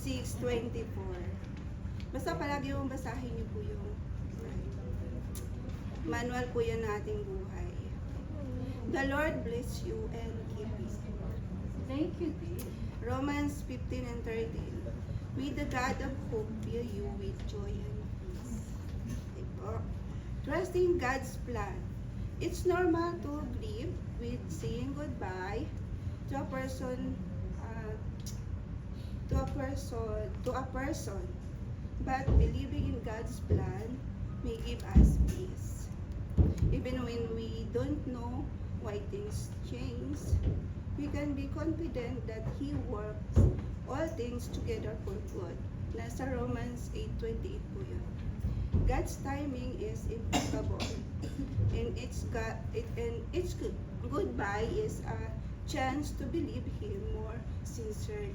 6:24. Basta palagi yung basahin niyo po yung manual po yan ng ating buhay. The Lord bless you and keep you. Thank you, dear. Romans 15:13. May the God of hope fill you with joy and peace. Diba? Trusting God's plan. It's normal to grieve with saying goodbye to a person, but believing in God's plan may give us peace. Even when we don't know why things change, we can be confident that He works all things together for good. Nasa Romans 8:28 po yun. God's timing is impeccable, and its goodbye is a chance to believe Him more sincerely.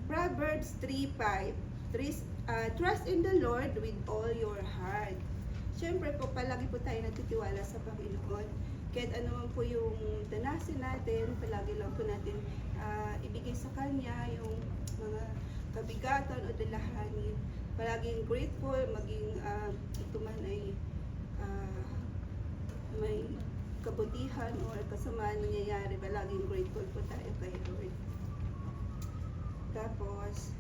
Proverbs 3:5. Trust in the Lord with all your heart. Siyempre po, palagi po tayo natitiwala sa Panginoon. Kahit ano man po yung danasin natin, palagi lang po natin ibigay sa Kanya yung mga kabigatan o dalahanin. Palaging grateful, maging ito man ay may kabutihan o kasamaan nangyayari, palaging grateful po tayo kay Lord. Tapos,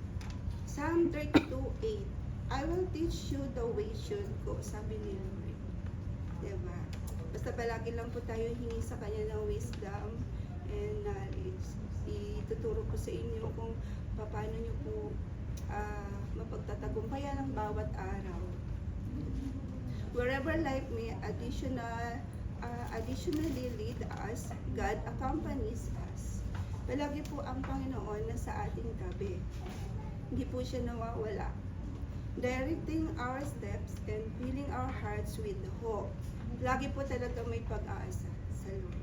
Psalm 32:8. I will teach you the way you should go, sabi ni Lord. Diba? Basta palagi lang po tayo hingi sa Kanya ng wisdom and knowledge. Ituturo ko sa inyo kung paano nyo po mapagtatagumpayan ang bawat araw. Wherever life may additionally lead us, God accompanies us. Palagi po ang Panginoon na sa ating tabi. Hindi po siya nawawala. Directing our steps and filling our hearts with hope. Lagi po talaga may pag-asa sa Lord.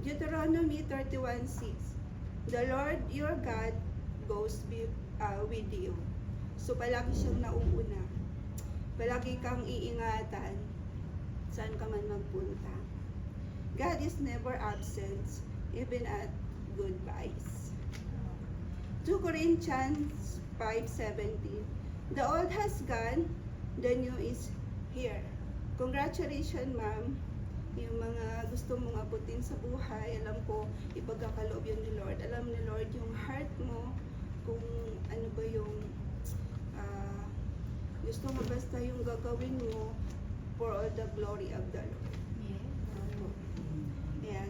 Deuteronomy 31:6. The Lord your God goes with you. So palagi siyang nauuna. Palagi kang iingatan saan ka man magpunta. God is never absent, even at goodbyes. 2 Corinthians 5:17. The old has gone, the new is here. Congratulations, ma'am. Yung mga gusto mong abutin sa buhay, alam ko, ipagkakaloob yun ni Lord. Alam ni Lord yung heart mo, kung ano ba yung gusto mo, basta yung gagawin mo for all the glory of the Lord. Ayan.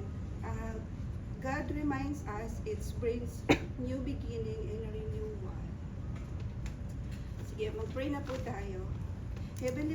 God reminds us it brings new beginning and renewal. Sige, mag-pray na po tayo. Heavenly